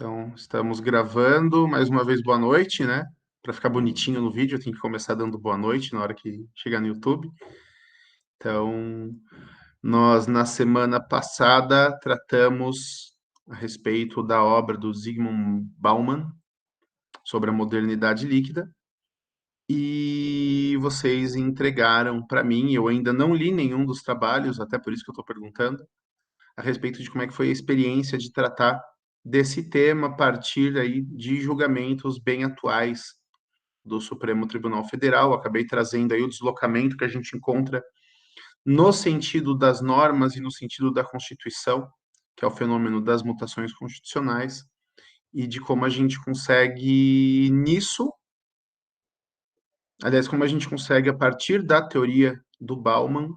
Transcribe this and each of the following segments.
Então, estamos gravando. Mais uma vez, boa noite, né? Para ficar bonitinho no vídeo, eu tenho que começar dando boa noite na hora que chegar no YouTube. Então, nós, na semana passada, tratamos a respeito da obra do Zygmunt Bauman sobre a modernidade líquida. E vocês entregaram para mim, eu ainda não li nenhum dos trabalhos, até por isso que eu estou perguntando, a respeito de como é que foi a experiência de tratar desse tema a partir aí de julgamentos bem atuais do Supremo Tribunal Federal. Acabei trazendo aí o deslocamento que a gente encontra no sentido das normas e no sentido da Constituição, que é o fenômeno das mutações constitucionais, e de como a gente consegue nisso, aliás, como a gente consegue, a partir da teoria do Bauman,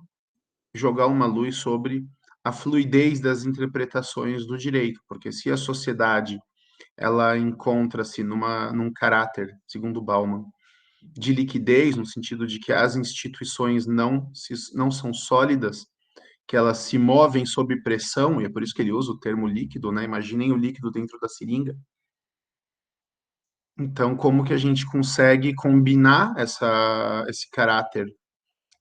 jogar uma luz sobre a fluidez das interpretações do direito, porque se a sociedade ela encontra-se num caráter, segundo Bauman, de liquidez, no sentido de que as instituições não são sólidas, que elas se movem sob pressão, e é por isso que ele usa o termo líquido, né? Imaginem o líquido dentro da seringa. Então, como que a gente consegue combinar esse caráter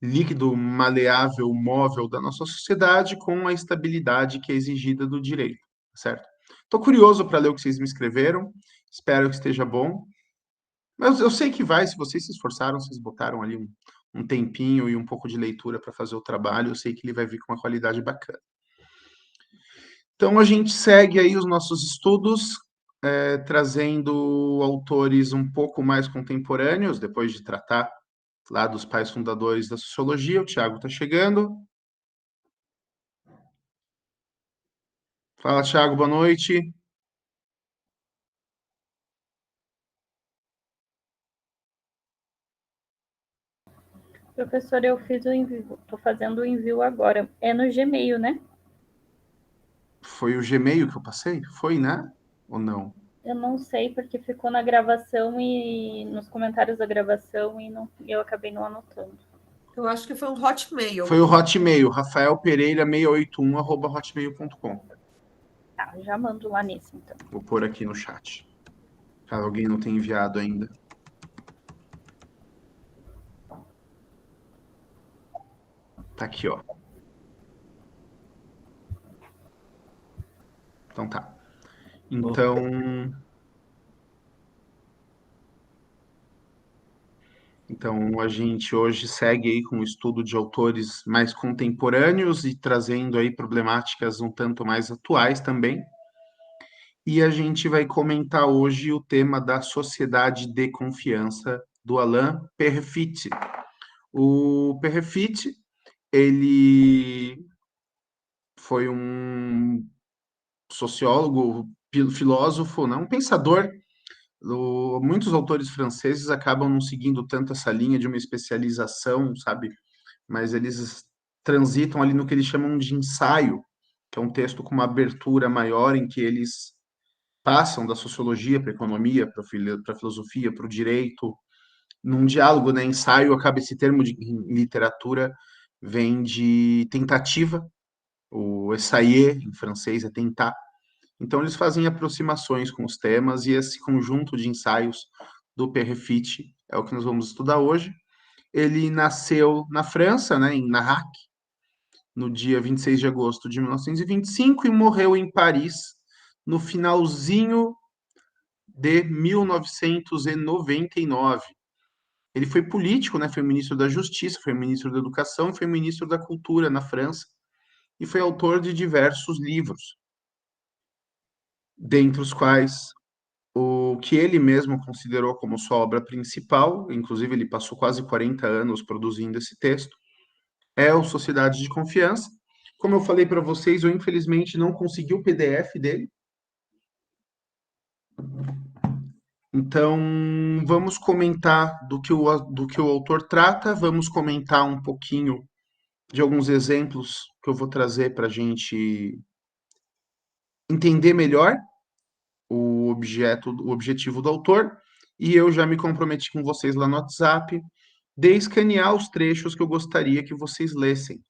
líquido, maleável, móvel da nossa sociedade com a estabilidade que é exigida do direito, certo? Estou curioso para ler o que vocês me escreveram, espero que esteja bom. Mas eu sei que vai, se vocês se esforçaram, vocês botaram ali um tempinho e um pouco de leitura para fazer o trabalho, eu sei que ele vai vir com uma qualidade bacana. Então, a gente segue aí os nossos estudos, trazendo autores um pouco mais contemporâneos, depois de tratar lá dos pais fundadores da sociologia. O Tiago está chegando. Fala, Tiago, boa noite. Professor, eu fiz o envio, estou fazendo o envio agora. É no Gmail, né? Foi o Gmail que eu passei? Foi, né? Ou não? Eu não sei porque ficou na gravação e nos comentários da gravação e não, eu acabei não anotando. Eu acho que foi um Hotmail. Foi o Hotmail, rafaelpereira681@hotmail.com. Tá, já mando lá nesse, então. Vou pôr aqui no chat, caso alguém não tenha enviado ainda. Tá aqui, ó. Então tá. Então a gente hoje segue aí com o estudo de autores mais contemporâneos e trazendo aí problemáticas um tanto mais atuais também. E a gente vai comentar hoje o tema da sociedade de confiança do Alain Perfit. O Perfit, ele foi um sociólogo, filósofo, né? Um pensador. Muitos autores franceses acabam não seguindo tanto essa linha de uma especialização, sabe? Mas eles transitam ali no que eles chamam de ensaio, que é um texto com uma abertura maior em que eles passam da sociologia para a economia, para a filosofia, para o direito, num diálogo, né? Ensaio, acaba esse termo em literatura, vem de tentativa, o essayer em francês é tentar. Então eles fazem aproximações com os temas e esse conjunto de ensaios do Perfit é o que nós vamos estudar hoje. Ele nasceu na França, né, em Narac, no dia 26 de agosto de 1925 e morreu em Paris no finalzinho de 1999. Ele foi político, né? Foi ministro da Justiça, foi ministro da Educação e foi ministro da Cultura na França e foi autor de diversos livros, dentre os quais o que ele mesmo considerou como sua obra principal, inclusive ele passou quase 40 anos produzindo esse texto, é o Sociedade de Confiança. Como eu falei para vocês, eu infelizmente não consegui o PDF dele. Então, vamos comentar do que o autor trata, vamos comentar um pouquinho de alguns exemplos que eu vou trazer para a gente entender melhor o objetivo do autor, e eu já me comprometi com vocês lá no WhatsApp de escanear os trechos que eu gostaria que vocês lessem.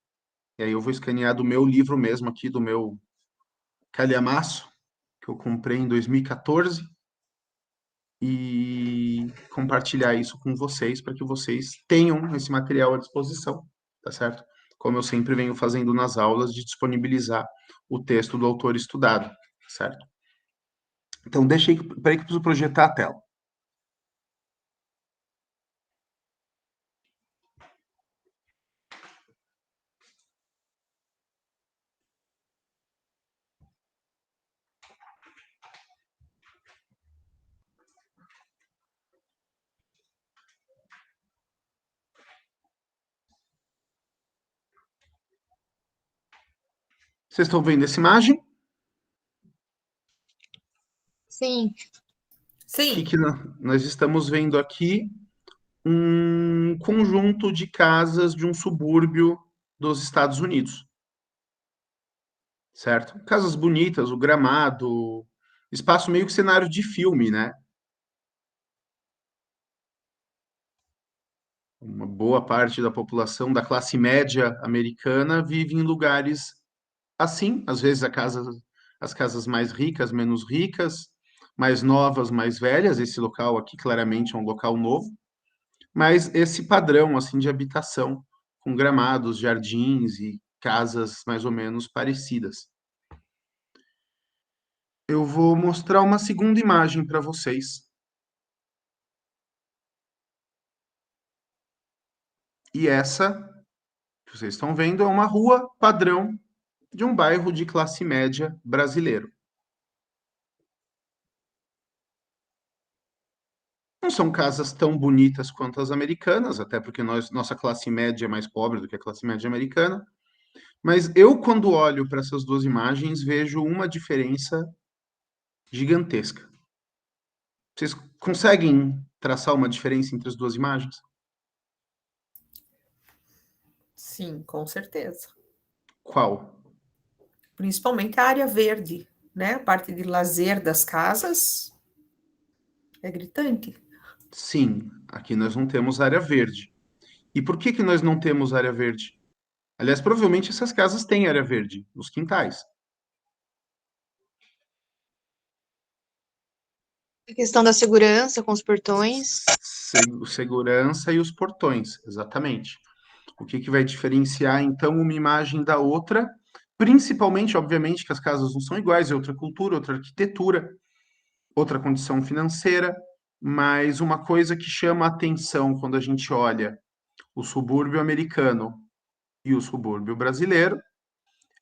E aí eu vou escanear do meu livro mesmo aqui, do meu calhamaço, que eu comprei em 2014 e compartilhar isso com vocês para que vocês tenham esse material à disposição, tá certo? Como eu sempre venho fazendo nas aulas, de disponibilizar o texto do autor estudado, certo? Então, deixa aí, peraí que eu preciso projetar a tela. Vocês estão vendo essa imagem? Sim. Sim. Nós estamos vendo aqui um conjunto de casas de um subúrbio dos Estados Unidos, certo? Casas bonitas, o gramado, espaço meio que cenário de filme, né? Uma boa parte da população da classe média americana vive em lugares assim, às vezes as casas mais ricas, menos ricas, mais novas, mais velhas. Esse local aqui claramente é um local novo, mas esse padrão assim de habitação com gramados, jardins e casas mais ou menos parecidas. Eu vou mostrar uma segunda imagem para vocês. E essa que vocês estão vendo é uma rua padrão de um bairro de classe média brasileiro. Não são casas tão bonitas quanto as americanas, até porque nossa classe média é mais pobre do que a classe média americana. Mas eu, quando olho para essas duas imagens, vejo uma diferença gigantesca. Vocês conseguem traçar uma diferença entre as duas imagens? Sim, com certeza. Qual? Principalmente a área verde, né? A parte de lazer das casas é gritante. Sim, aqui nós não temos área verde. E por que que nós não temos área verde? Aliás, provavelmente essas casas têm área verde, os quintais. A questão da segurança com os portões. Segurança e os portões, exatamente. O que que vai diferenciar, então, uma imagem da outra? Principalmente, obviamente, que as casas não são iguais, é outra cultura, outra arquitetura, outra condição financeira, mas uma coisa que chama a atenção quando a gente olha o subúrbio americano e o subúrbio brasileiro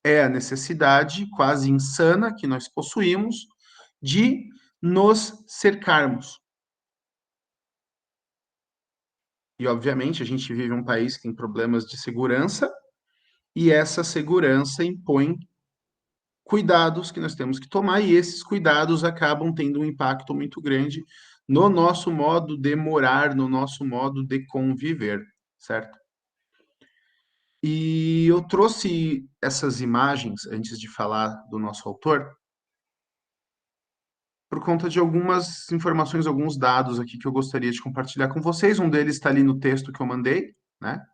é a necessidade quase insana que nós possuímos de nos cercarmos. E, obviamente, a gente vive um país que tem problemas de segurança, e essa segurança impõe cuidados que nós temos que tomar, e esses cuidados acabam tendo um impacto muito grande no nosso modo de morar, no nosso modo de conviver, certo? E eu trouxe essas imagens, antes de falar do nosso autor, por conta de algumas informações, alguns dados aqui que eu gostaria de compartilhar com vocês. Um deles está ali no texto que eu mandei, né?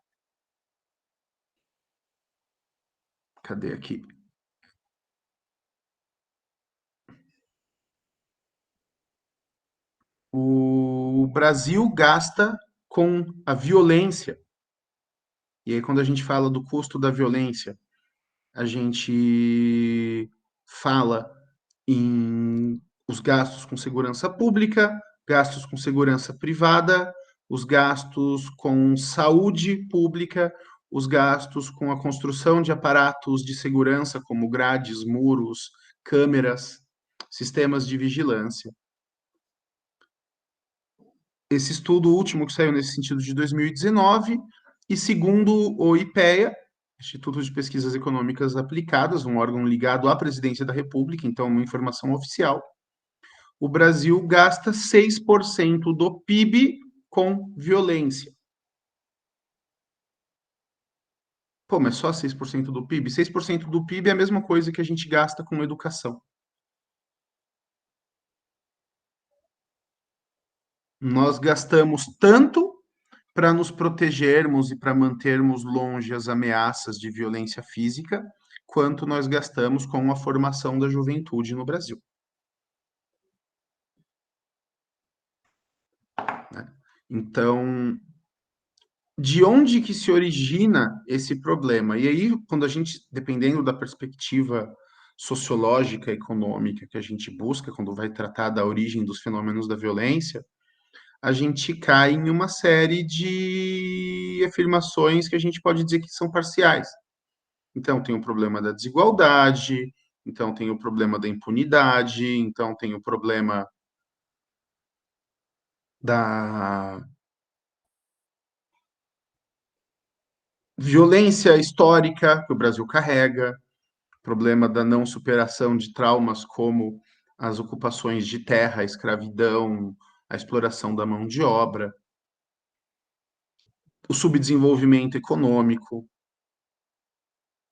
Cadê aqui? O Brasil gasta com a violência. E aí, quando a gente fala do custo da violência, a gente fala em os gastos com segurança pública, gastos com segurança privada, os gastos com saúde pública, os gastos com a construção de aparatos de segurança, como grades, muros, câmeras, sistemas de vigilância. Esse estudo último que saiu nesse sentido de 2019, e segundo o IPEA, Instituto de Pesquisas Econômicas Aplicadas, um órgão ligado à Presidência da República, então uma informação oficial, o Brasil gasta 6% do PIB com violência. Pô, mas só 6% do PIB? 6% do PIB é a mesma coisa que a gente gasta com educação. Nós gastamos tanto para nos protegermos e para mantermos longe as ameaças de violência física, quanto nós gastamos com a formação da juventude no Brasil. Então, de onde que se origina esse problema? E aí, quando a gente, dependendo da perspectiva sociológica, econômica que a gente busca, quando vai tratar da origem dos fenômenos da violência, a gente cai em uma série de afirmações que a gente pode dizer que são parciais. Então, tem o problema da desigualdade, então tem o problema da impunidade, então tem o problema da violência histórica que o Brasil carrega, problema da não superação de traumas como as ocupações de terra, a escravidão, a exploração da mão de obra, o subdesenvolvimento econômico.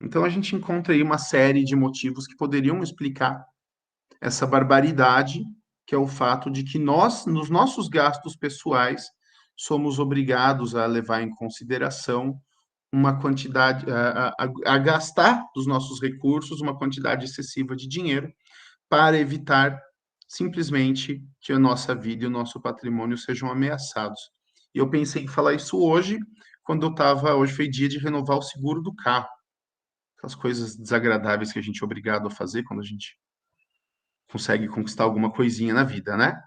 Então a gente encontra aí uma série de motivos que poderiam explicar essa barbaridade, que é o fato de que nós, nos nossos gastos pessoais, somos obrigados a levar em consideração uma quantidade, a gastar dos nossos recursos uma quantidade excessiva de dinheiro para evitar simplesmente que a nossa vida e o nosso patrimônio sejam ameaçados. E eu pensei em falar isso hoje, quando eu estava, hoje foi dia de renovar o seguro do carro. Aquelas coisas desagradáveis que a gente é obrigado a fazer quando a gente consegue conquistar alguma coisinha na vida, né?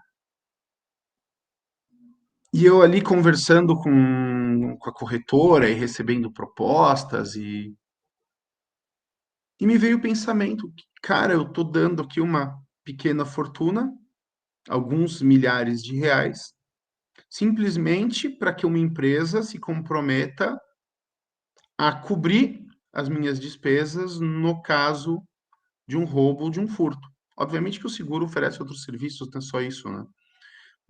E eu ali conversando com a corretora e recebendo propostas e me veio o pensamento, cara, eu tô dando aqui uma pequena fortuna, alguns milhares de reais, simplesmente para que uma empresa se comprometa a cobrir as minhas despesas no caso de um roubo ou de um furto. Obviamente que o seguro oferece outros serviços, não é só isso, né?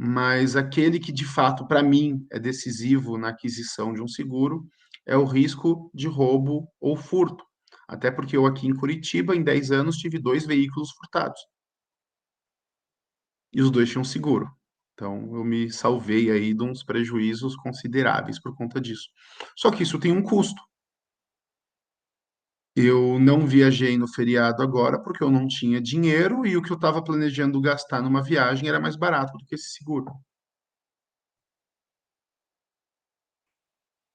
Mas aquele que de fato, para mim, é decisivo na aquisição de um seguro é o risco de roubo ou furto. Até porque eu aqui em Curitiba, em 10 anos, tive 2 veículos furtados. E os dois tinham seguro. Então, eu me salvei aí de uns prejuízos consideráveis por conta disso. Só que isso tem um custo. Eu não viajei no feriado agora porque eu não tinha dinheiro e o que eu estava planejando gastar numa viagem era mais barato do que esse seguro.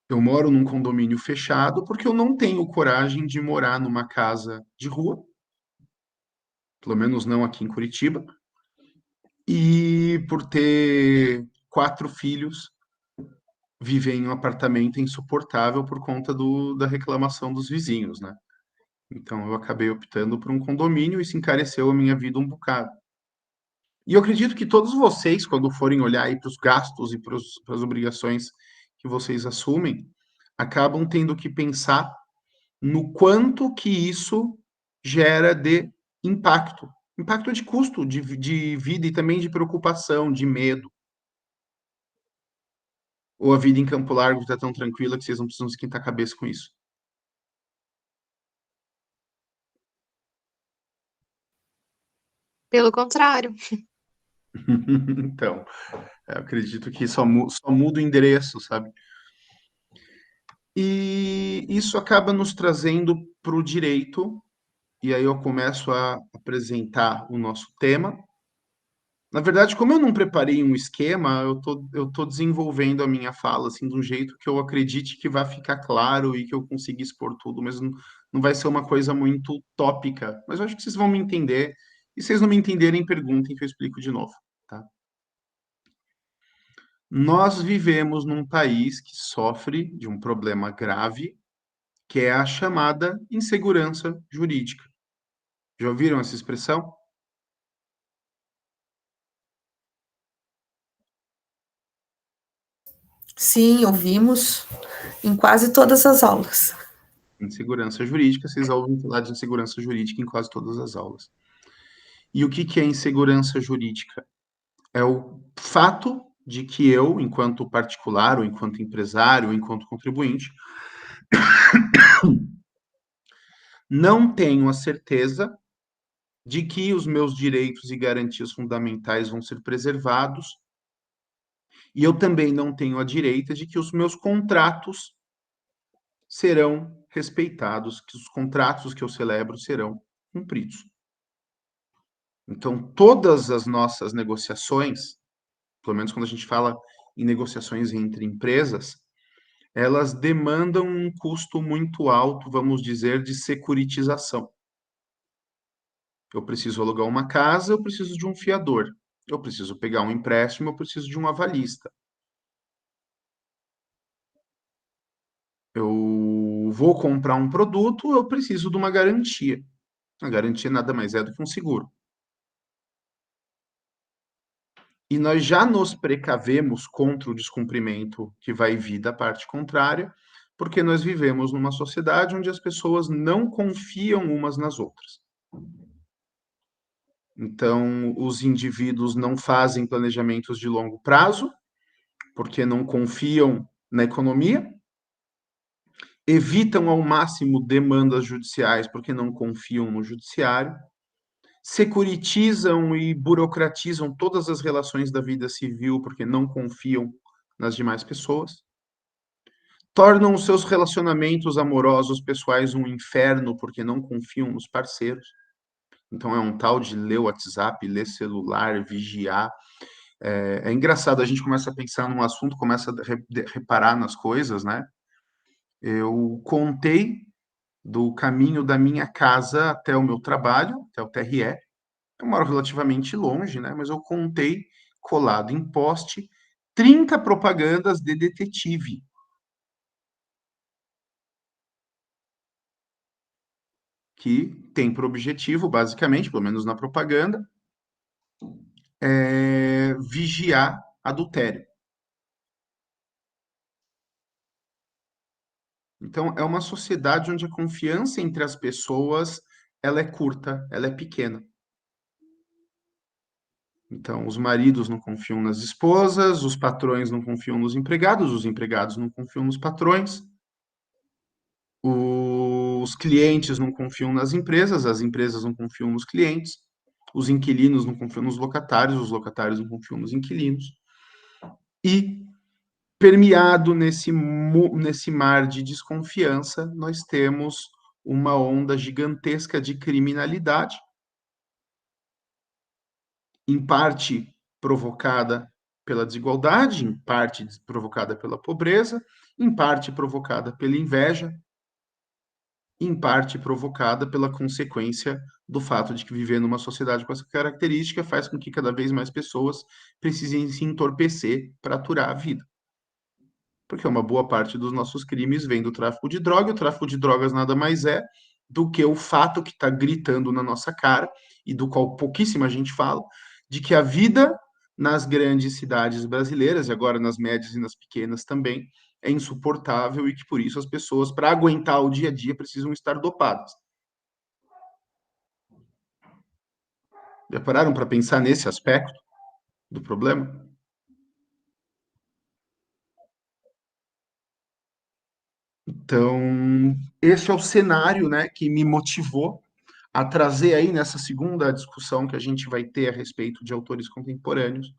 Eu moro num condomínio fechado porque eu não tenho coragem de morar numa casa de rua, pelo menos não aqui em Curitiba, e por ter 4 filhos, viver em um apartamento insuportável por conta da reclamação dos vizinhos, né? Então eu acabei optando por um condomínio e isso encareceu a minha vida um bocado. E eu acredito que todos vocês, quando forem olhar aí para os gastos e para as obrigações que vocês assumem, acabam tendo que pensar no quanto que isso gera de impacto. Impacto de custo de vida e também de preocupação, de medo. Ou a vida em Campo Largo está tão tranquila que vocês não precisam esquentar a cabeça com isso. Pelo contrário. Então, eu acredito que só muda o endereço, sabe? E isso acaba nos trazendo para o direito, e aí eu começo a apresentar o nosso tema. Na verdade, como eu não preparei um esquema, eu tô desenvolvendo a minha fala assim, de um jeito que eu acredite que vai ficar claro e que eu consiga expor tudo, mas não vai ser uma coisa muito tópica. Mas eu acho que vocês vão me entender. E se vocês não me entenderem, perguntem que eu explico de novo, tá? Nós vivemos num país que sofre de um problema grave, que é a chamada insegurança jurídica. Já ouviram essa expressão? Sim, ouvimos em quase todas as aulas. Insegurança jurídica, vocês ouvem falar de insegurança jurídica em quase todas as aulas. E o que que é insegurança jurídica? É o fato de que eu, enquanto particular, ou enquanto empresário, ou enquanto contribuinte, não tenho a certeza de que os meus direitos e garantias fundamentais vão ser preservados, e eu também não tenho a direita de que os meus contratos serão respeitados, que os contratos que eu celebro serão cumpridos. Então, todas as nossas negociações, pelo menos quando a gente fala em negociações entre empresas, elas demandam um custo muito alto, vamos dizer, de securitização. Eu preciso alugar uma casa, eu preciso de um fiador. Eu preciso pegar um empréstimo, eu preciso de um avalista. Eu vou comprar um produto, eu preciso de uma garantia. A garantia nada mais é do que um seguro. E nós já nos precavemos contra o descumprimento que vai vir da parte contrária, porque nós vivemos numa sociedade onde as pessoas não confiam umas nas outras. Então, os indivíduos não fazem planejamentos de longo prazo, porque não confiam na economia, evitam ao máximo demandas judiciais, porque não confiam no judiciário, securitizam e burocratizam todas as relações da vida civil, porque não confiam nas demais pessoas, tornam os seus relacionamentos amorosos pessoais um inferno, porque não confiam nos parceiros. Então, é um tal de ler WhatsApp, ler celular, vigiar. É engraçado, a gente começa a pensar num assunto, começa a reparar nas coisas, né? Eu contei do caminho da minha casa até o meu trabalho, até o TRE. Eu moro relativamente longe, né? Mas eu contei, colado em poste, 30 propagandas de detetive. Que tem por objetivo, basicamente, pelo menos na propaganda, vigiar adultério. Então, é uma sociedade onde a confiança entre as pessoas ela é curta, ela é pequena. Então, os maridos não confiam nas esposas, os patrões não confiam nos empregados, os empregados não confiam nos patrões, os clientes não confiam nas empresas, as empresas não confiam nos clientes, os inquilinos não confiam nos locatários, os locatários não confiam nos inquilinos. E, permeado nesse mar de desconfiança, nós temos uma onda gigantesca de criminalidade, em parte provocada pela desigualdade, em parte provocada pela pobreza, em parte provocada pela inveja, em parte provocada pela consequência do fato de que viver numa sociedade com essa característica faz com que cada vez mais pessoas precisem se entorpecer para aturar a vida. Porque uma boa parte dos nossos crimes vem do tráfico de droga, e o tráfico de drogas nada mais é do que o fato que está gritando na nossa cara, e do qual pouquíssima gente fala, de que a vida nas grandes cidades brasileiras, e agora nas médias e nas pequenas também, é insuportável e que por isso as pessoas, para aguentar o dia a dia, precisam estar dopadas. Já pararam para pensar nesse aspecto do problema? Então, esse é o cenário, né, que me motivou a trazer aí nessa segunda discussão que a gente vai ter a respeito de autores contemporâneos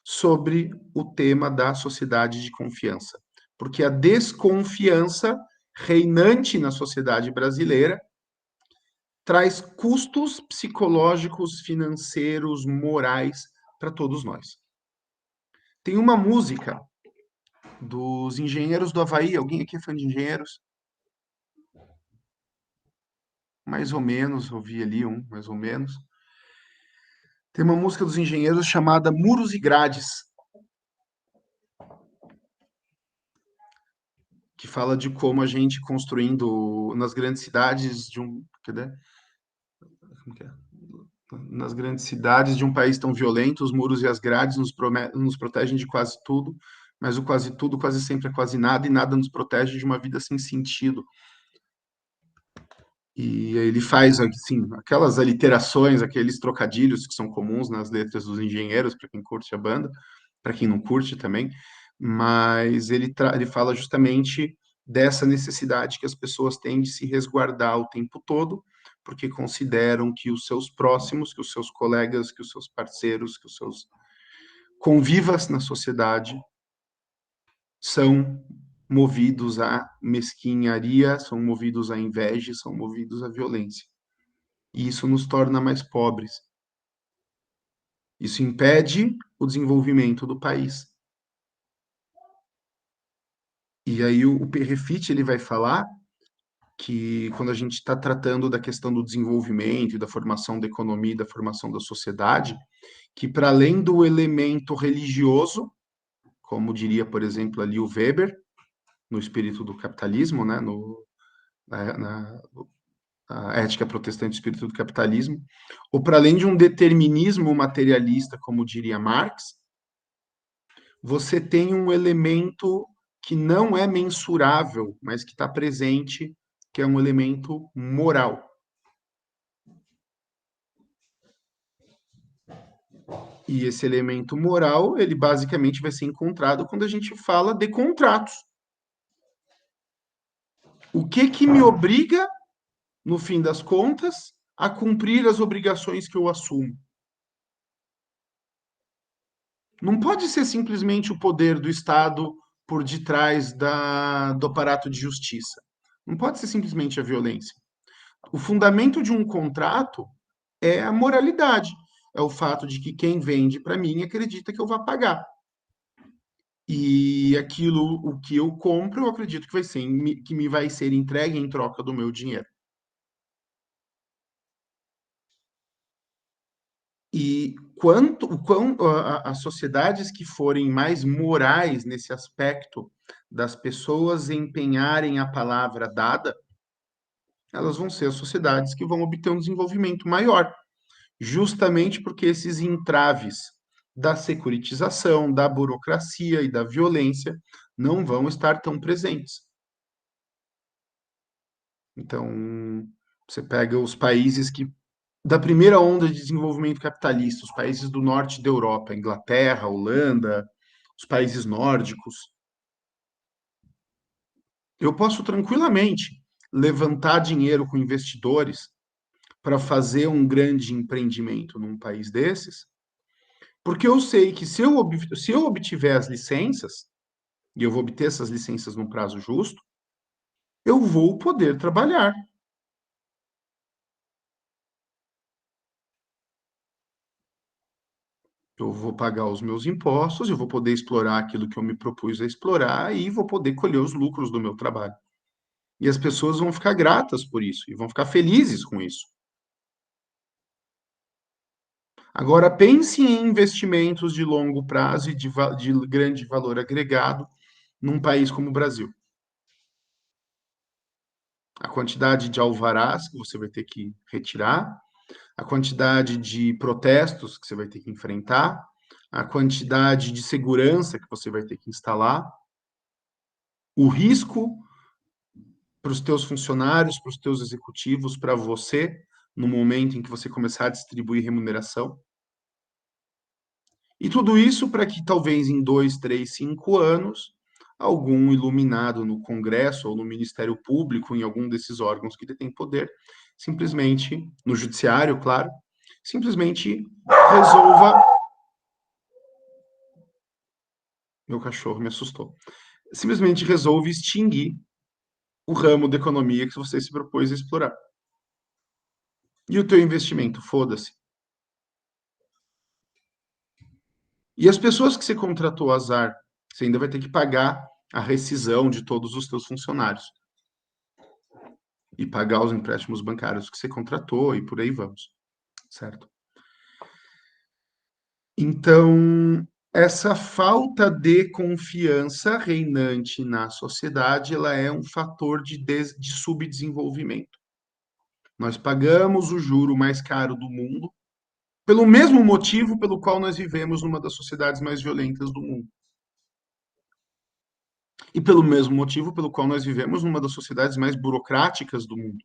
sobre o tema da sociedade de confiança. Porque a desconfiança reinante na sociedade brasileira traz custos psicológicos, financeiros, morais para todos nós. Tem uma música dos Engenheiros do Havaí. Alguém aqui é fã de Engenheiros? Mais ou menos, ouvi ali mais ou menos. Tem uma música dos Engenheiros chamada Muros e Grades, que fala de como a gente construindo nas grandes cidades de um... Cadê? Como que é? Nas grandes cidades de um país tão violento, os muros e as grades nos protegem de quase tudo, mas o quase tudo quase sempre é quase nada, e nada nos protege de uma vida sem sentido. E ele faz, assim, aquelas aliterações, aqueles trocadilhos que são comuns nas letras dos Engenheiros, para quem curte a banda, para quem não curte também, mas ele fala justamente dessa necessidade que as pessoas têm de se resguardar o tempo todo, porque consideram que os seus próximos, que os seus colegas, que os seus parceiros, que os seus convivas na sociedade são movidos à mesquinharia, são movidos à inveja, são movidos à violência. E isso nos torna mais pobres. Isso impede o desenvolvimento do país. E aí o Refit ele vai falar que quando a gente está tratando da questão do desenvolvimento e da formação da economia e da formação da sociedade, que para além do elemento religioso, como diria, por exemplo, ali o Weber, no Espírito do Capitalismo, né, na a ética protestante do espírito do capitalismo, ou para além de um determinismo materialista, como diria Marx, você tem um elemento que não é mensurável, mas que está presente, que é um elemento moral. E esse elemento moral, ele basicamente vai ser encontrado quando a gente fala de contratos. O que me obriga, no fim das contas, a cumprir as obrigações que eu assumo? Não pode ser simplesmente o poder do Estado por detrás do aparato de justiça. Não pode ser simplesmente a violência. O fundamento de um contrato é a moralidade. É o fato de que quem vende para mim acredita que eu vou pagar. E aquilo, o que eu compro, eu acredito que me vai ser entregue em troca do meu dinheiro. E as sociedades que forem mais morais nesse aspecto das pessoas empenharem a palavra dada, elas vão ser as sociedades que vão obter um desenvolvimento maior, justamente porque esses entraves da securitização, da burocracia e da violência não vão estar tão presentes. Então, você pega os países da primeira onda de desenvolvimento capitalista, os países do norte da Europa, Inglaterra, Holanda, os países nórdicos. Eu posso tranquilamente levantar dinheiro com investidores para fazer um grande empreendimento num país desses, porque eu sei que se eu obtiver as licenças, e eu vou obter essas licenças num prazo justo, eu vou poder trabalhar. Eu vou pagar os meus impostos, eu vou poder explorar aquilo que eu me propus a explorar e vou poder colher os lucros do meu trabalho. E as pessoas vão ficar gratas por isso e vão ficar felizes com isso. Agora, pense em investimentos de longo prazo e de grande valor agregado num país como o Brasil. A quantidade de alvarás que você vai ter que retirar, a quantidade de protestos que você vai ter que enfrentar, a quantidade de segurança que você vai ter que instalar, o risco para os teus funcionários, para os teus executivos, para você, no momento em que você começar a distribuir remuneração. E tudo isso para que talvez em 2, 3, 5 anos, algum iluminado no Congresso ou no Ministério Público, em algum desses órgãos que detém poder, simplesmente, no Judiciário, claro, simplesmente resolva. Meu cachorro me assustou. Simplesmente resolve extinguir o ramo da economia que você se propôs a explorar. E o teu investimento? Foda-se. E as pessoas que você contratou, azar, você ainda vai ter que pagar a rescisão de todos os teus funcionários. E pagar os empréstimos bancários que você contratou e por aí vamos. Certo? Então, essa falta de confiança reinante na sociedade, ela é um fator de subdesenvolvimento. Nós pagamos o juro mais caro do mundo pelo mesmo motivo pelo qual nós vivemos numa das sociedades mais violentas do mundo. E pelo mesmo motivo pelo qual nós vivemos numa das sociedades mais burocráticas do mundo.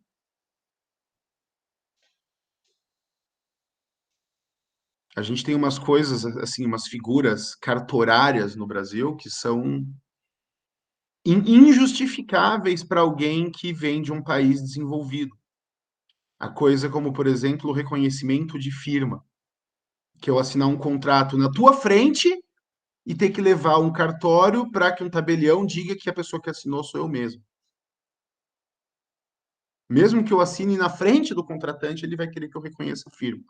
A gente tem umas coisas, assim, umas figuras cartorárias no Brasil que são injustificáveis para alguém que vem de um país desenvolvido. A coisa como, por exemplo, o reconhecimento de firma. Que eu assinar um contrato na tua frente e ter que levar um cartório para que um tabelião diga que a pessoa que assinou sou eu mesmo. Mesmo que eu assine na frente do contratante, ele vai querer que eu reconheça a firma.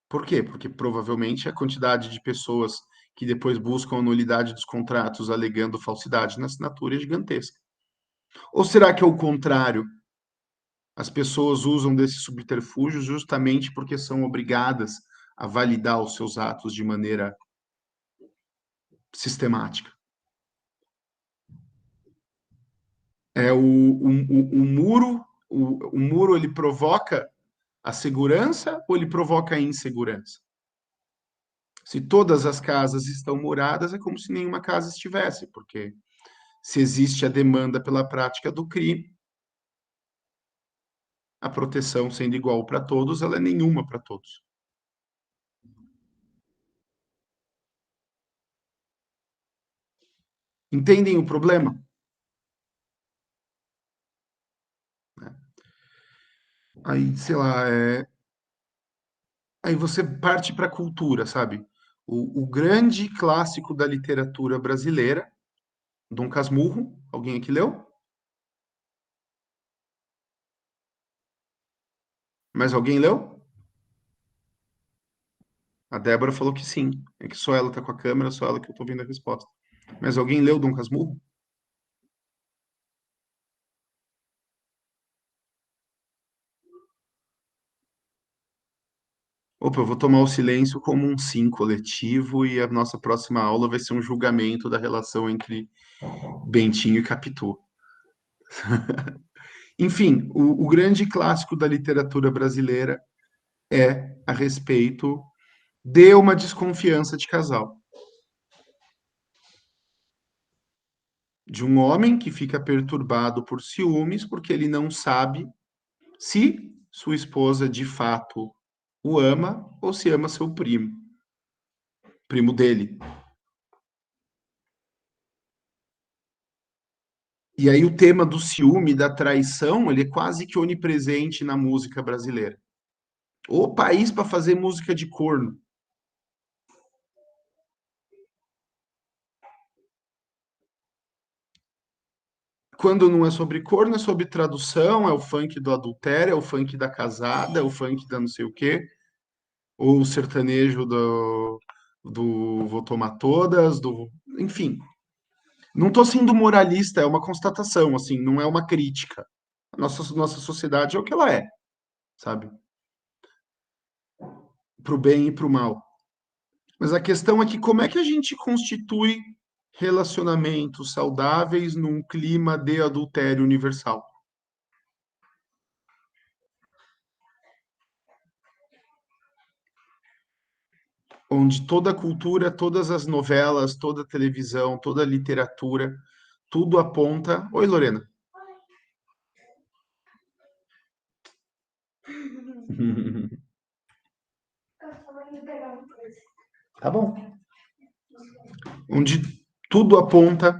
Por quê? Porque provavelmente a quantidade de pessoas que depois buscam a nulidade dos contratos alegando falsidade na assinatura é gigantesca. Ou será que é o contrário? As pessoas usam desse subterfúgio justamente porque são obrigadas a validar os seus atos de maneira sistemática. O muro ele provoca a segurança ou ele provoca a insegurança? Se todas as casas estão muradas, é como se nenhuma casa estivesse, porque se existe a demanda pela prática do crime, a proteção sendo igual para todos, ela é nenhuma para todos. Entendem o problema? Aí, sei lá, aí você parte para a cultura, sabe? O grande clássico da literatura brasileira, Dom Casmurro, alguém aqui leu? Mas alguém leu? A Débora falou que sim. É que só ela tá com a câmera, só ela que eu tô vendo a resposta. Mas alguém leu Dom Casmurro? Opa, eu vou tomar o silêncio como um sim coletivo e a nossa próxima aula vai ser um julgamento da relação entre Bentinho e Capitu. Enfim, o grande clássico da literatura brasileira é a respeito de uma desconfiança de casal. De um homem que fica perturbado por ciúmes porque ele não sabe se sua esposa de fato o ama ou se ama seu primo dele. E aí o tema do ciúme, da traição, ele é quase que onipresente na música brasileira. O país para fazer música de corno. Quando não é sobre corno, é sobre tradução, é o funk do adultério, é o funk da casada, é o funk da não sei o quê, ou o sertanejo do vou tomar todas, enfim. Não estou sendo moralista, é uma constatação, assim, não é uma crítica. A nossa sociedade é o que ela é, sabe? Para o bem e para o mal. Mas a questão é que como é que a gente constitui relacionamentos saudáveis num clima de adultério universal? Onde toda a cultura, todas as novelas, toda a televisão, toda a literatura, tudo aponta. Oi, Lorena. Tá bom. Onde tudo aponta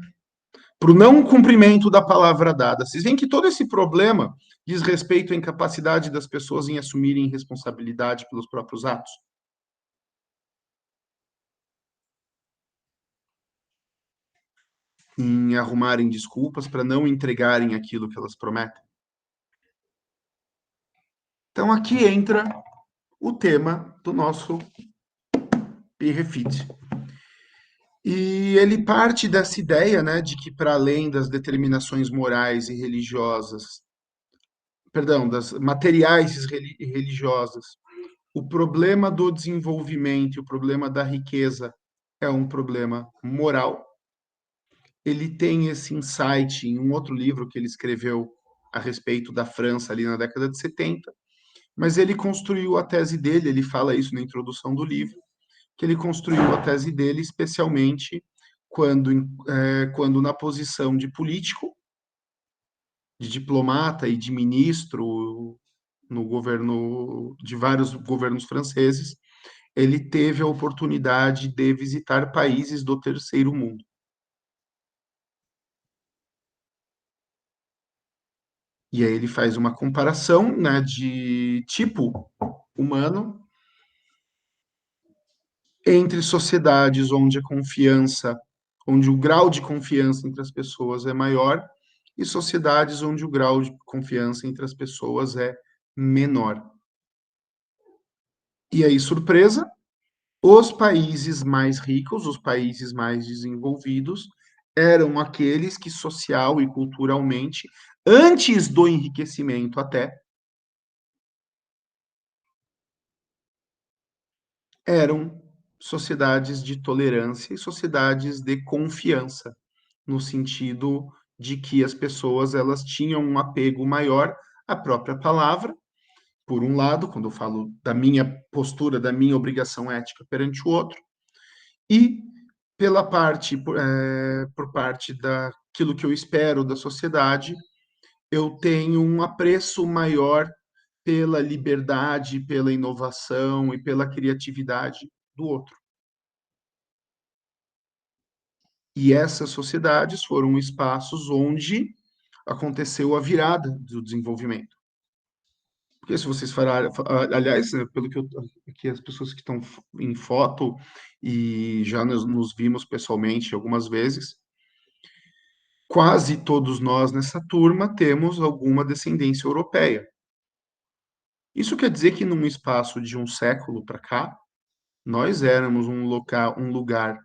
para o não cumprimento da palavra dada. Vocês veem que todo esse problema diz respeito à incapacidade das pessoas em assumirem responsabilidade pelos próprios atos. Em arrumarem desculpas para não entregarem aquilo que elas prometem. Então aqui entra o tema do nosso Refit. E ele parte dessa ideia, né, de que para além das determinações morais e religiosas, perdão, das materiais e religiosas, o problema do desenvolvimento e o problema da riqueza é um problema moral. Ele tem esse insight em um outro livro que ele escreveu a respeito da França ali na década de 70, mas ele construiu a tese dele, ele fala isso na introdução do livro, que ele construiu a tese dele especialmente quando na posição de político, de diplomata e de ministro no governo de vários governos franceses, ele teve a oportunidade de visitar países do terceiro mundo. E aí ele faz uma comparação, né, de tipo humano entre sociedades onde a confiança, onde o grau de confiança entre as pessoas é maior e sociedades onde o grau de confiança entre as pessoas é menor. E aí, surpresa, Os países mais ricos, os países mais desenvolvidos, eram aqueles que social e culturalmente, antes do enriquecimento até, eram sociedades de tolerância e sociedades de confiança, no sentido de que as pessoas elas tinham um apego maior à própria palavra. Por um lado, quando eu falo da minha postura, da minha obrigação ética perante o outro, e pela parte, por parte daquilo que eu espero da sociedade, eu tenho um apreço maior pela liberdade, pela inovação e pela criatividade do outro. E essas sociedades foram espaços onde aconteceu a virada do desenvolvimento. Porque se vocês farem, aliás, pelo que, que as pessoas que estão em foto e já nos vimos pessoalmente algumas vezes, quase todos nós nessa turma temos alguma descendência europeia. Isso quer dizer que num espaço de um século para cá, nós éramos um lugar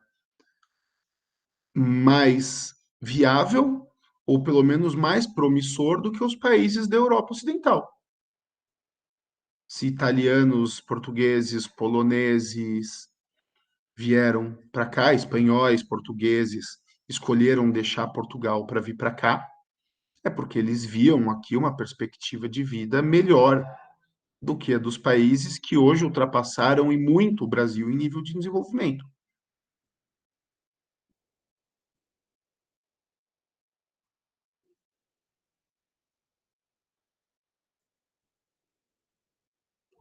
mais viável, ou pelo menos mais promissor do que os países da Europa Ocidental. Se italianos, portugueses, poloneses vieram para cá, espanhóis, portugueses, escolheram deixar Portugal para vir para cá, é porque eles viam aqui uma perspectiva de vida melhor do que a dos países que hoje ultrapassaram e muito o Brasil em nível de desenvolvimento.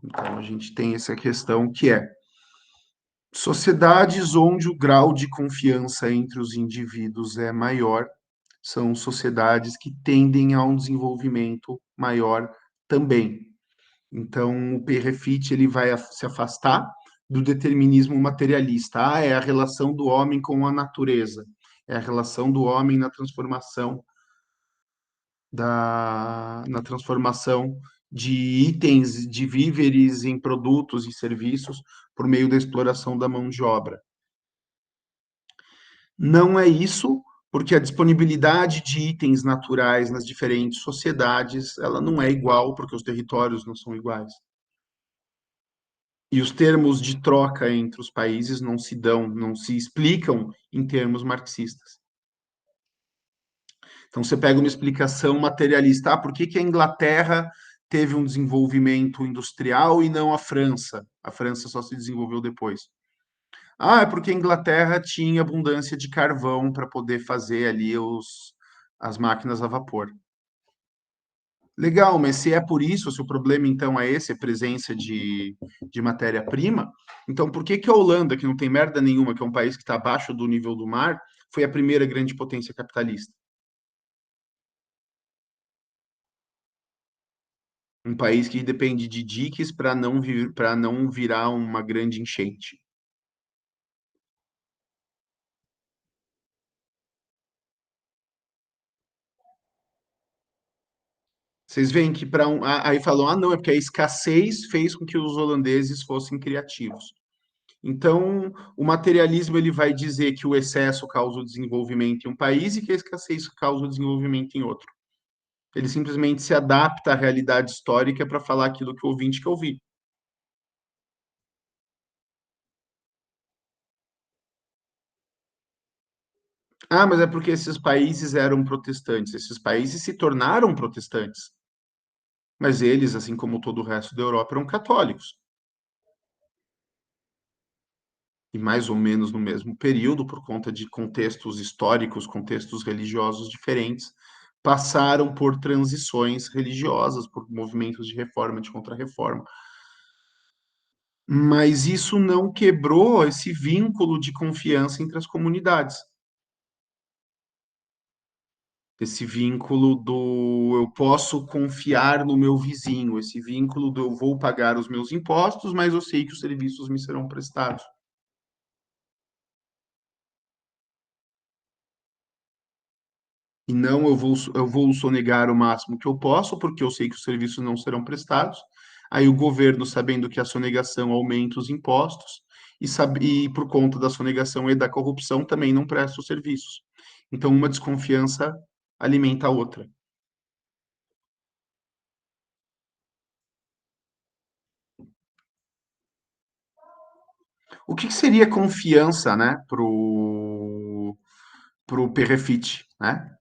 Então, a gente tem essa questão que é sociedades onde o grau de confiança entre os indivíduos é maior, são sociedades que tendem a um desenvolvimento maior também. Então, o P-Refit ele vai se afastar do determinismo materialista. Ah, é a relação do homem com a natureza, é a relação do homem na transformação na transformação de itens, de víveres em produtos e serviços por meio da exploração da mão de obra. Não é isso, porque a disponibilidade de itens naturais nas diferentes sociedades, ela não é igual, porque os territórios não são iguais. E os termos de troca entre os países não se dão, não se explicam em termos marxistas. Então, você pega uma explicação materialista. Ah, por que a Inglaterra teve um desenvolvimento industrial e não a França? A França só se desenvolveu depois. Ah, é porque a Inglaterra tinha abundância de carvão para poder fazer ali as máquinas a vapor. Legal, mas se é por isso, se o problema então é esse, a presença de matéria-prima, então por que a Holanda, que não tem merda nenhuma, que é um país que está abaixo do nível do mar, foi a primeira grande potência capitalista? Um país que depende de diques para não virar uma grande enchente. Vocês veem que para aí falam, ah, não, é porque a escassez fez com que os holandeses fossem criativos. Então, o materialismo ele vai dizer que o excesso causa o desenvolvimento em um país e que a escassez causa o desenvolvimento em outro. Ele simplesmente se adapta à realidade histórica para falar aquilo que o ouvinte quer ouvir. Ah, mas é porque esses países eram protestantes. Esses países se tornaram protestantes. Mas eles, assim como todo o resto da Europa, eram católicos. E mais ou menos no mesmo período, por conta de contextos históricos, contextos religiosos diferentes, passaram por transições religiosas, por movimentos de reforma, de contra-reforma. Mas isso não quebrou esse vínculo de confiança entre as comunidades. Esse vínculo do eu posso confiar no meu vizinho, esse vínculo do eu vou pagar os meus impostos, mas eu sei que os serviços me serão prestados. E não eu vou sonegar o máximo que eu posso, porque eu sei que os serviços não serão prestados. Aí o governo, sabendo que a sonegação aumenta os impostos, e por conta da sonegação e da corrupção também não presta os serviços. Então, uma desconfiança alimenta a outra. O que seria confiança, né, para o PRFIT, né?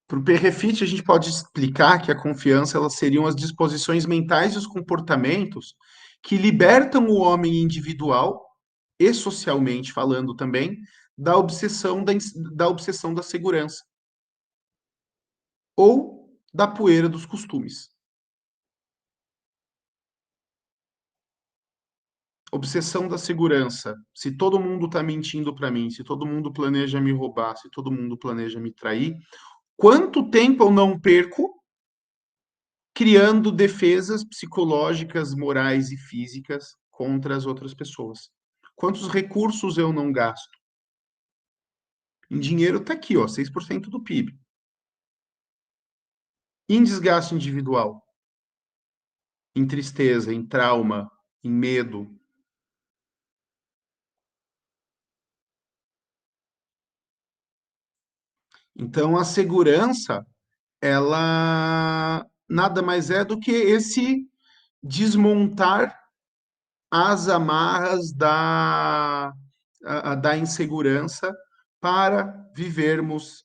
Para o PRFIT, a gente pode explicar que a confiança elas seriam as disposições mentais e os comportamentos que libertam o homem individual e socialmente falando também da obsessão da segurança ou da poeira dos costumes. Obsessão da segurança. Se todo mundo está mentindo para mim, se todo mundo planeja me roubar, se todo mundo planeja me trair, quanto tempo eu não perco criando defesas psicológicas, morais e físicas contra as outras pessoas? Quantos recursos eu não gasto? Em dinheiro está aqui, ó, 6% do PIB. Em desgaste individual, em tristeza, em trauma, em medo. Então, a segurança, ela nada mais é do que esse desmontar as amarras da insegurança para vivermos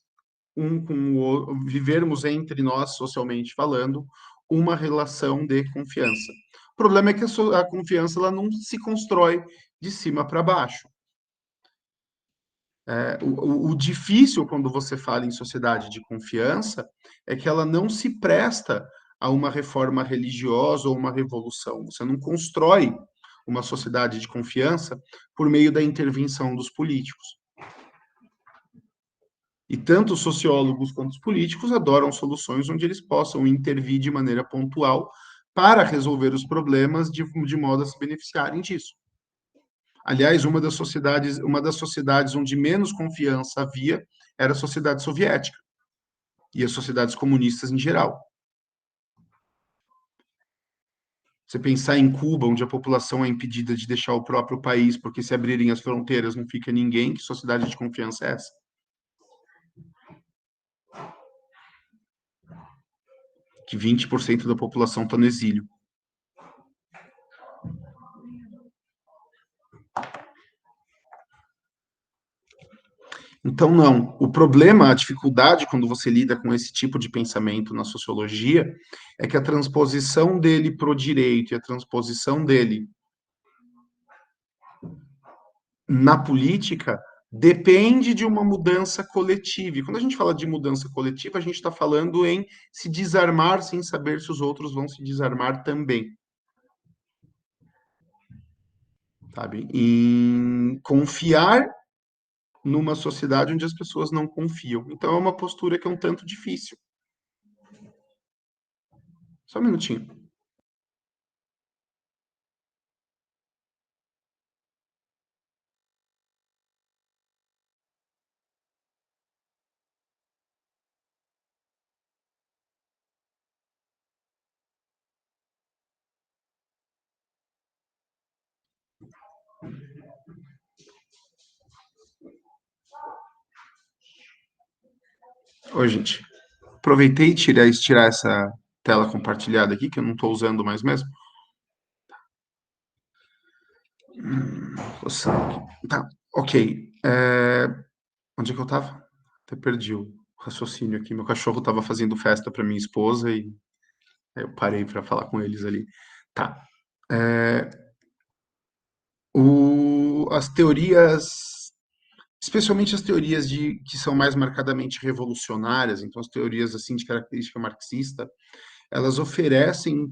vivermos entre nós, socialmente falando, uma relação de confiança. O problema é que a confiança ela não se constrói de cima para baixo. O difícil quando você fala em sociedade de confiança é que ela não se presta a uma reforma religiosa ou uma revolução. Você não constrói uma sociedade de confiança por meio da intervenção dos políticos. E tanto os sociólogos quanto os políticos adoram soluções onde eles possam intervir de maneira pontual para resolver os problemas de modo a se beneficiarem disso. Aliás, uma das sociedades onde menos confiança havia era a sociedade soviética e as sociedades comunistas em geral. Você pensar em Cuba, onde a população é impedida de deixar o próprio país, porque se abrirem as fronteiras não fica ninguém, que sociedade de confiança é essa? Que 20% da população está no exílio. Então, não. O problema, a dificuldade quando você lida com esse tipo de pensamento na sociologia é que a transposição dele para o direito e a transposição dele na política depende de uma mudança coletiva. E quando a gente fala de mudança coletiva, a gente está falando em se desarmar sem saber se os outros vão se desarmar também. Sabe? Em confiar numa sociedade onde as pessoas não confiam. Então é uma postura que é um tanto difícil. Só um minutinho. Oi, gente. Aproveitei e tirar essa tela compartilhada aqui, que eu não estou usando mais mesmo. Tá, ok. Onde é que eu estava? Até perdi o raciocínio aqui. Meu cachorro estava fazendo festa para minha esposa e eu parei para falar com eles ali. Tá. As teorias, especialmente as teorias que são mais marcadamente revolucionárias, então as teorias assim de característica marxista, elas oferecem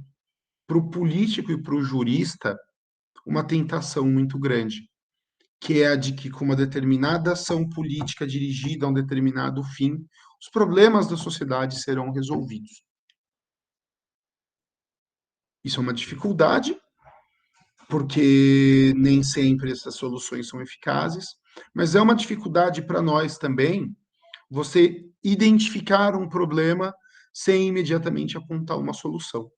para o político e para o jurista uma tentação muito grande, que é a de que com uma determinada ação política dirigida a um determinado fim, os problemas da sociedade serão resolvidos. Isso é uma dificuldade, porque nem sempre essas soluções são eficazes, mas é uma dificuldade para nós também você identificar um problema sem imediatamente apontar uma solução.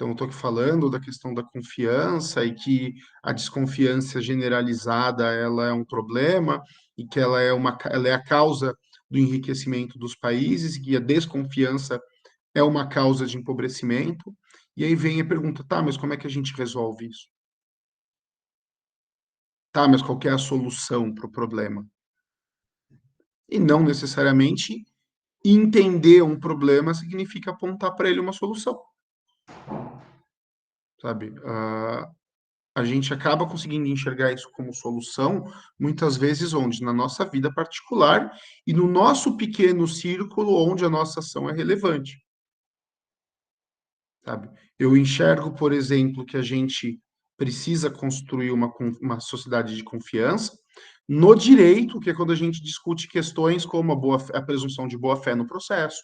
Então, eu estou aqui falando da questão da confiança e que a desconfiança generalizada ela é um problema e que ela é a causa do enriquecimento dos países e que a desconfiança é uma causa de empobrecimento. E aí vem a pergunta, tá, mas como é que a gente resolve isso? Tá, mas qual que é a solução para o problema? E não necessariamente entender um problema significa apontar para ele uma solução, sabe? A gente acaba conseguindo enxergar isso como solução, muitas vezes onde? Na nossa vida particular e no nosso pequeno círculo onde a nossa ação é relevante, sabe? Eu enxergo, por exemplo, que a gente precisa construir uma sociedade de confiança no direito, que é quando a gente discute questões como a presunção de boa-fé no processo,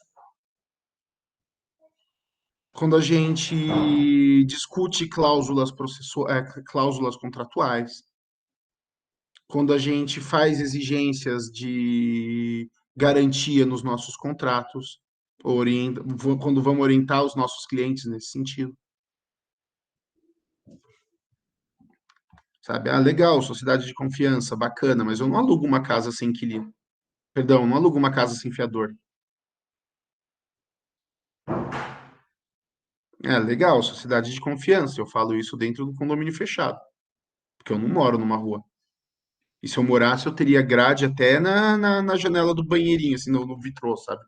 quando a gente discute cláusulas contratuais, quando a gente faz exigências de garantia nos nossos contratos, quando vamos orientar os nossos clientes nesse sentido, sabe? Ah, legal, sociedade de confiança, bacana, mas eu não alugo uma casa sem inquilino. Perdão, não alugo uma casa sem fiador. É legal, sociedade de confiança. Eu falo isso dentro do condomínio fechado, porque eu não moro numa rua. E se eu morasse, eu teria grade até na janela do banheirinho, assim, no vitrô, sabe?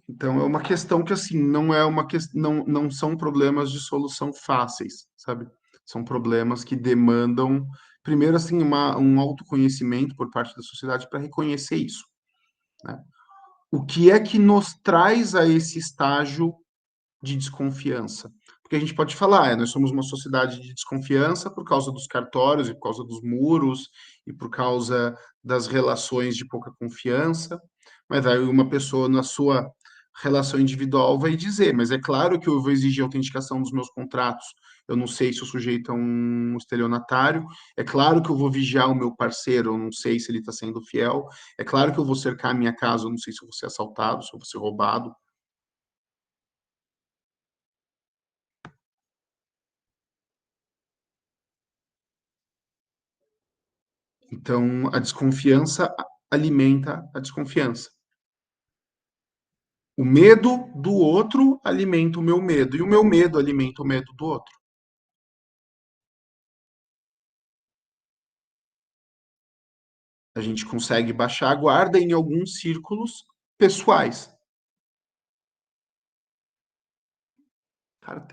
Então, é uma questão que, assim, não é uma questão, não são problemas de solução fáceis, sabe? São problemas que demandam, primeiro, assim, um autoconhecimento por parte da sociedade para reconhecer isso, né? O que é que nos traz a esse estágio de desconfiança? Porque a gente pode falar, nós somos uma sociedade de desconfiança por causa dos cartórios, e por causa dos muros, e por causa das relações de pouca confiança, mas aí uma pessoa na sua relação individual vai dizer, mas é claro que eu vou exigir autenticação dos meus contratos, eu não sei se eu sujeito a um estelionatário, é claro que eu vou vigiar o meu parceiro, eu não sei se ele está sendo fiel, é claro que eu vou cercar a minha casa, eu não sei se eu vou ser assaltado, se eu vou ser roubado. Então, a desconfiança alimenta a desconfiança. O medo do outro alimenta o meu medo, e o meu medo alimenta o medo do outro. A gente consegue baixar a guarda em alguns círculos pessoais. Cara,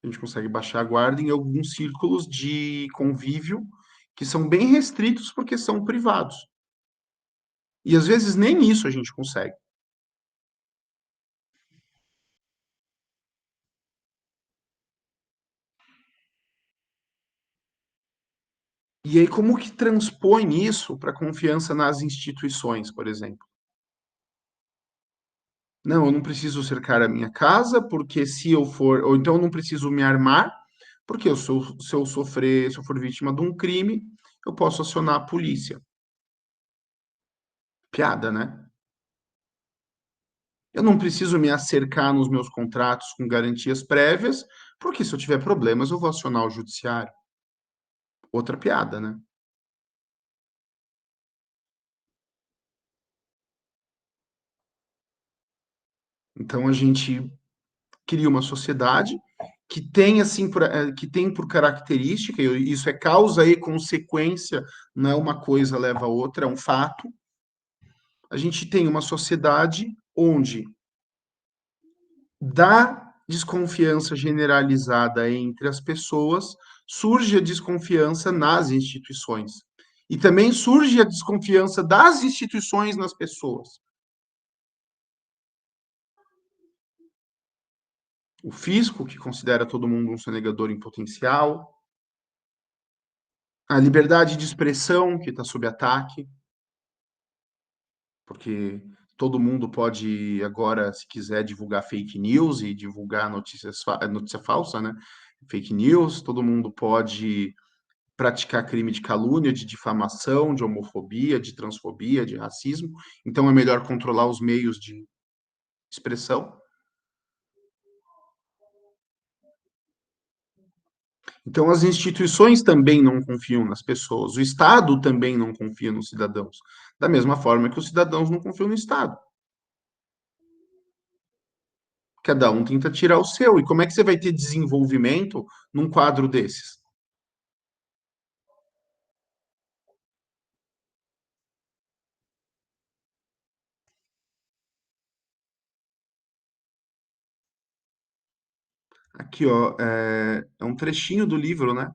a gente consegue baixar a guarda em alguns círculos de convívio que são bem restritos porque são privados. E às vezes nem isso a gente consegue. E aí, como que transpõe isso para a confiança nas instituições, por exemplo? Não, eu não preciso cercar a minha casa, porque se eu for, ou então eu não preciso me armar, porque se eu sofrer, se eu for vítima de um crime, eu posso acionar a polícia. Piada, né? Eu não preciso me acercar nos meus contratos com garantias prévias, porque se eu tiver problemas, eu vou acionar o judiciário. Outra piada, né? Então a gente cria uma sociedade que tem assim que tem por característica, e isso é causa e consequência, não é uma coisa leva a outra, é um fato. A gente tem uma sociedade onde da desconfiança generalizada entre as pessoas surge a desconfiança nas instituições. E também surge a desconfiança das instituições nas pessoas. O fisco, que considera todo mundo um sonegador em potencial, a liberdade de expressão, que está sob ataque, porque todo mundo pode agora, se quiser, divulgar fake news e divulgar notícia falsa, né? Fake news, todo mundo pode praticar crime de calúnia, de difamação, de homofobia, de transfobia, de racismo. Então é melhor controlar os meios de expressão. Então as instituições também não confiam nas pessoas, o Estado também não confia nos cidadãos, da mesma forma que os cidadãos não confiam no Estado. Cada um tenta tirar o seu. E como é que você vai ter desenvolvimento num quadro desses? Aqui, ó, é um trechinho do livro, né?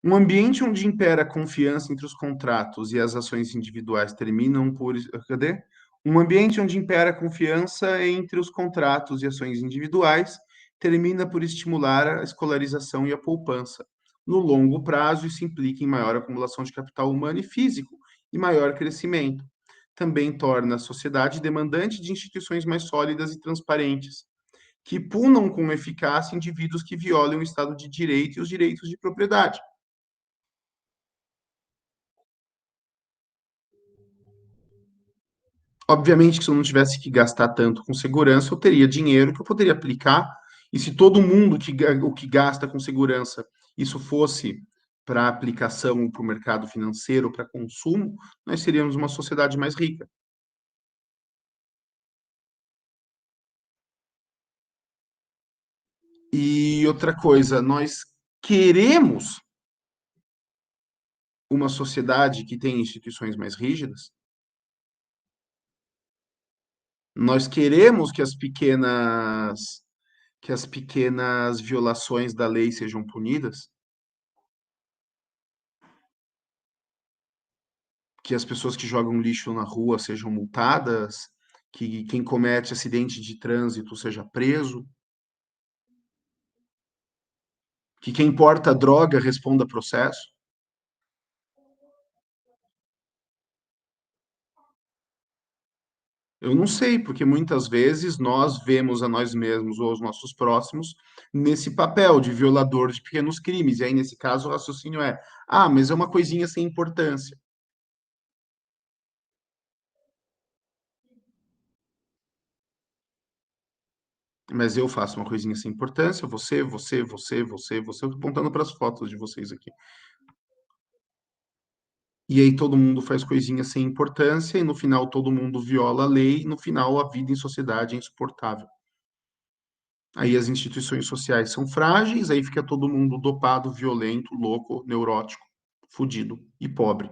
Um ambiente onde impera a confiança entre os contratos e as ações individuais terminam por. Cadê? Um ambiente onde impera a confiança entre os contratos e ações individuais termina por estimular a escolarização e a poupança. No longo prazo, isso implica em maior acumulação de capital humano e físico e maior crescimento. Também torna a sociedade demandante de instituições mais sólidas e transparentes, que punam com eficácia indivíduos que violem o Estado de Direito e os direitos de propriedade. Obviamente que se eu não tivesse que gastar tanto com segurança, eu teria dinheiro que eu poderia aplicar, e se todo mundo o que gasta com segurança, isso fosse para aplicação para o mercado financeiro, para consumo, nós seríamos uma sociedade mais rica. E outra coisa, nós queremos uma sociedade que tenha instituições mais rígidas, nós queremos que as pequenas violações da lei sejam punidas, que as pessoas que jogam lixo na rua sejam multadas, que quem comete acidente de trânsito seja preso, que quem porta droga responda a processo. Eu não sei, porque muitas vezes nós vemos a nós mesmos ou aos nossos próximos nesse papel de violador de pequenos crimes. E aí, nesse caso, o raciocínio é: ah, mas é uma coisinha sem importância. Mas eu faço uma coisinha sem importância, você. Eu tô apontando para as fotos de vocês aqui. E aí todo mundo faz coisinha sem importância, e no final todo mundo viola a lei, e no final a vida em sociedade é insuportável. Aí as instituições sociais são frágeis, aí fica todo mundo dopado, violento, louco, neurótico, fudido e pobre.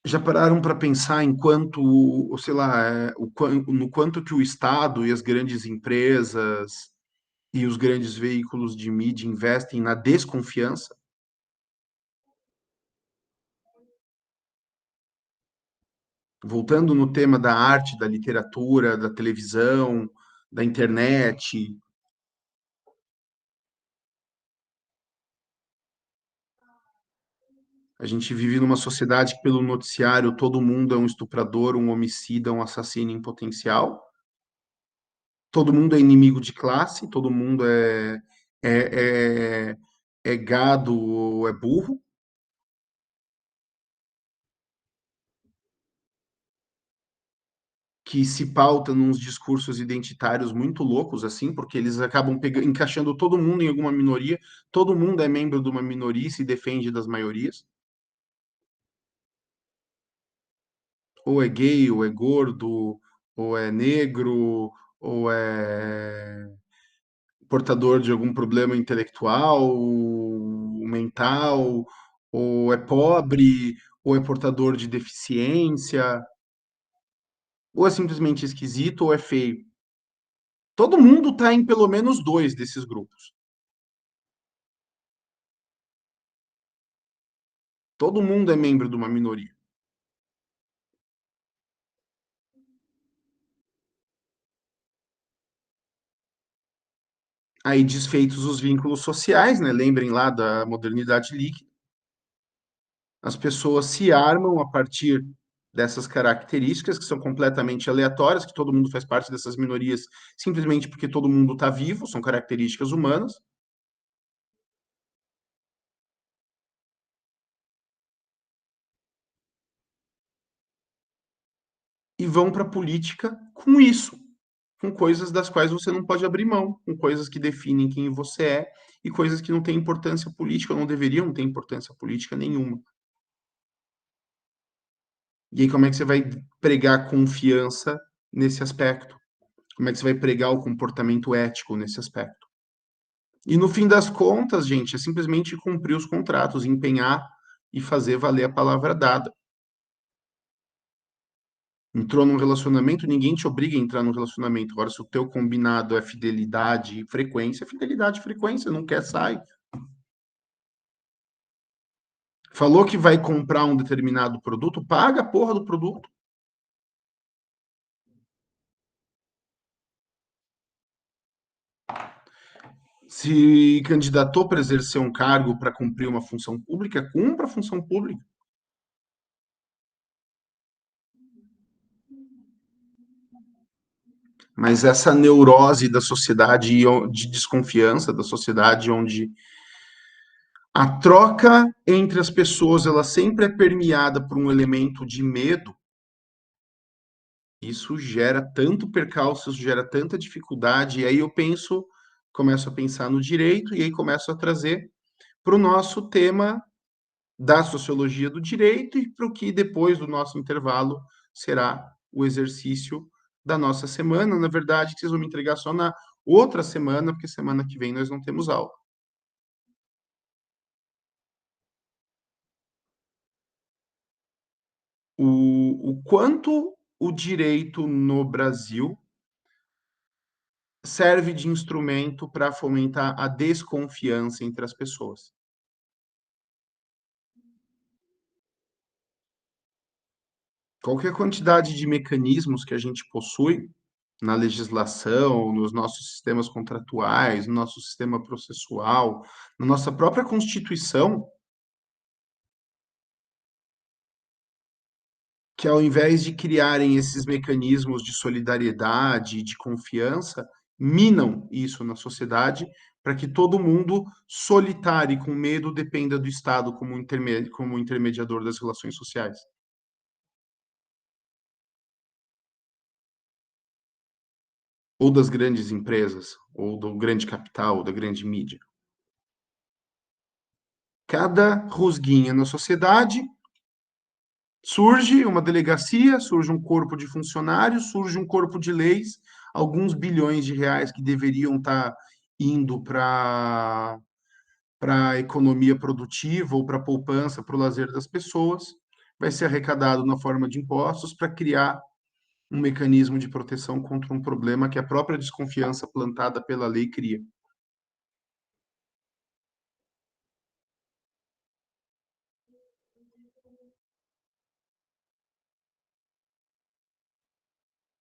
Já pararam para pensar em quanto, sei lá, no quanto que o Estado e as grandes empresas e os grandes veículos de mídia investem na desconfiança? Voltando no tema da arte, da literatura, da televisão, da internet, a gente vive numa sociedade que, pelo noticiário, todo mundo é um estuprador, um homicida, um assassino em potencial. Todo mundo é inimigo de classe, todo mundo é, é, é gado ou é burro. Que se pauta nos discursos identitários muito loucos, assim, porque eles acabam encaixando todo mundo em alguma minoria, todo mundo é membro de uma minoria e se defende das maiorias. Ou é gay, ou é gordo, ou é negro, ou é portador de algum problema intelectual, mental, ou é pobre, ou é portador de deficiência, ou é simplesmente esquisito, ou é feio. Todo mundo está em pelo menos dois desses grupos. Todo mundo é membro de uma minoria. Aí, desfeitos os vínculos sociais, né? Lembrem lá da modernidade líquida. As pessoas se armam a partir dessas características que são completamente aleatórias, que todo mundo faz parte dessas minorias simplesmente porque todo mundo está vivo, são características humanas. E vão para a política com isso, com coisas das quais você não pode abrir mão, com coisas que definem quem você é e coisas que não têm importância política, ou não deveriam ter importância política nenhuma. E aí, como é que você vai pregar confiança nesse aspecto? Como é que você vai pregar o comportamento ético nesse aspecto? E no fim das contas, gente, é simplesmente cumprir os contratos, empenhar e fazer valer a palavra dada. Entrou num relacionamento, ninguém te obriga a entrar num relacionamento. Agora, se o teu combinado é fidelidade e frequência, não quer, sai. Falou que vai comprar um determinado produto, paga a porra do produto. Se candidatou para exercer um cargo para cumprir uma função pública, cumpra a função pública. Mas essa neurose da sociedade de desconfiança da sociedade, onde a troca entre as pessoas ela sempre é permeada por um elemento de medo, isso gera tanto percalço, isso gera tanta dificuldade, e aí eu começo a pensar no direito, e aí começo a trazer para o nosso tema da sociologia do direito e para o que depois do nosso intervalo será o exercício da nossa semana. Na verdade, vocês vão me entregar só na outra semana, porque semana que vem nós não temos aula. O quanto o direito no Brasil serve de instrumento para fomentar a desconfiança entre as pessoas. Qualquer quantidade de mecanismos que a gente possui na legislação, nos nossos sistemas contratuais, no nosso sistema processual, na nossa própria Constituição, que ao invés de criarem esses mecanismos de solidariedade, de confiança, minam isso na sociedade para que todo mundo solitário e com medo dependa do Estado como intermediador das relações sociais. Ou das grandes empresas, ou do grande capital, ou da grande mídia. Cada rusguinha na sociedade surge uma delegacia, surge um corpo de funcionários, surge um corpo de leis, alguns bilhões de reais que deveriam estar indo para a economia produtiva ou para a poupança, para o lazer das pessoas, vai ser arrecadado na forma de impostos para criar um mecanismo de proteção contra um problema que a própria desconfiança plantada pela lei cria.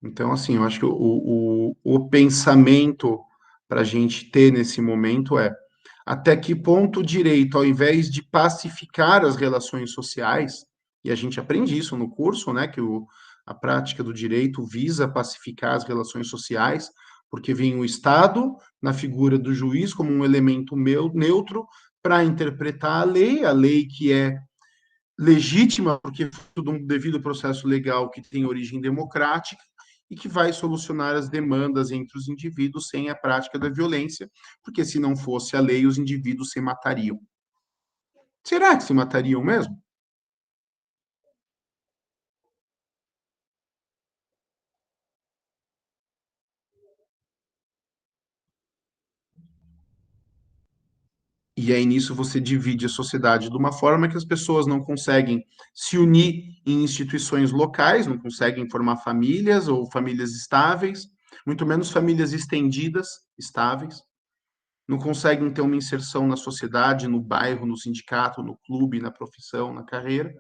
Então, assim, eu acho que o pensamento para a gente ter nesse momento é até que ponto o direito, ao invés de pacificar as relações sociais, e a gente aprende isso no curso, né, que a prática do direito visa pacificar as relações sociais, porque vem o Estado, na figura do juiz, como um elemento neutro para interpretar a lei que é legítima, porque tudo um devido processo legal que tem origem democrática, e que vai solucionar as demandas entre os indivíduos sem a prática da violência, porque se não fosse a lei, os indivíduos se matariam. Será que se matariam mesmo? E aí nisso você divide a sociedade de uma forma que as pessoas não conseguem se unir em instituições locais, não conseguem formar famílias ou famílias estáveis, muito menos famílias estendidas, estáveis. Não conseguem ter uma inserção na sociedade, no bairro, no sindicato, no clube, na profissão, na carreira,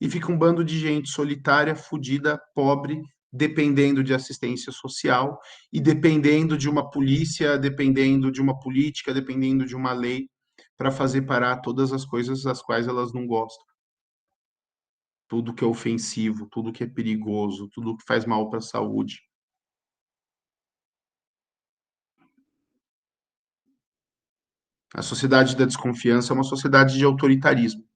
e fica um bando de gente solitária, fudida, pobre, dependendo de assistência social e dependendo de uma polícia, dependendo de uma política, dependendo de uma lei para fazer parar todas as coisas das quais elas não gostam. tudo que é ofensivo, tudo que é perigoso, tudo que faz mal para a saúde. A sociedade da desconfiança é uma sociedade de autoritarismo.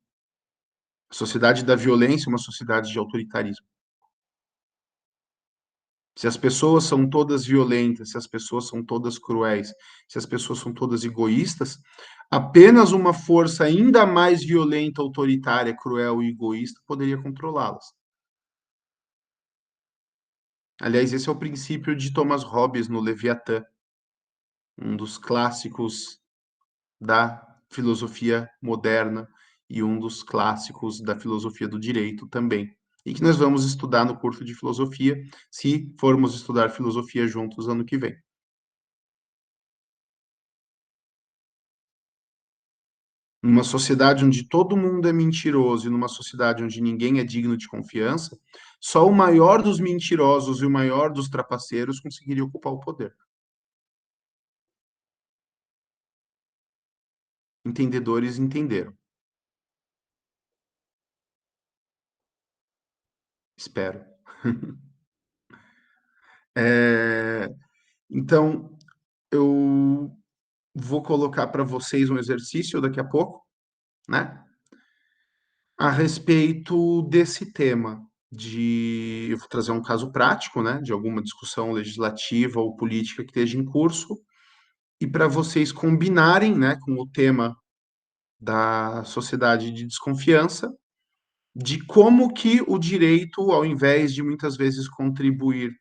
A sociedade da violência é uma sociedade de autoritarismo. Se as pessoas são todas violentas, se as pessoas são todas cruéis, se as pessoas são todas egoístas, apenas uma força ainda mais violenta, autoritária, cruel e egoísta poderia controlá-las. Aliás, esse é o princípio de Thomas Hobbes no Leviatã, um dos clássicos da filosofia moderna e um dos clássicos da filosofia do direito também. E que nós vamos estudar no curso de filosofia, se formos estudar filosofia juntos ano que vem. Numa sociedade onde todo mundo é mentiroso e numa sociedade onde ninguém é digno de confiança, só o maior dos mentirosos e o maior dos trapaceiros conseguiria ocupar o poder. Entendedores entenderam. Espero. Então, eu vou colocar para vocês um exercício daqui a pouco, né? A respeito desse tema eu vou trazer um caso prático, né? De alguma discussão legislativa ou política que esteja em curso, e para vocês combinarem, né, com o tema da sociedade de desconfiança, de como que o direito, ao invés de muitas vezes contribuir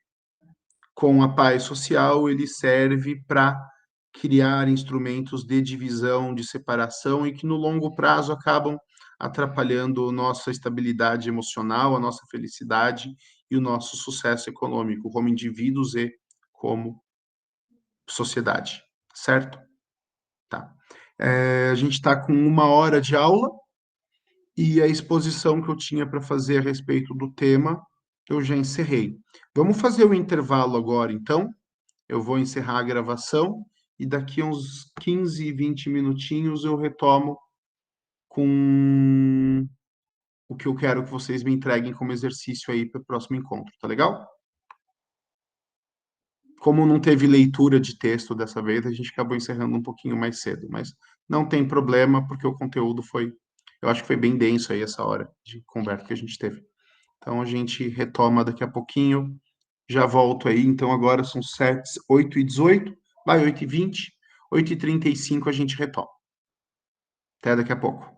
com a paz social, ele serve para criar instrumentos de divisão, de separação e que no longo prazo acabam atrapalhando nossa estabilidade emocional, a nossa felicidade e o nosso sucesso econômico como indivíduos e como sociedade, certo? Tá. A gente está com 1 hora de aula e a exposição que eu tinha para fazer a respeito do tema eu já encerrei. Vamos fazer o intervalo agora, então? Eu vou encerrar a gravação e daqui a uns 15, 20 minutinhos eu retomo com o que eu quero que vocês me entreguem como exercício aí para o próximo encontro, tá legal? Como não teve leitura de texto dessa vez, a gente acabou encerrando um pouquinho mais cedo, mas não tem problema, porque o conteúdo eu acho que foi bem denso aí essa hora de conversa que a gente teve. Então a gente retoma daqui a pouquinho, já volto aí, então agora são 8h18, vai 8h20, 8h35 a gente retoma. Até daqui a pouco.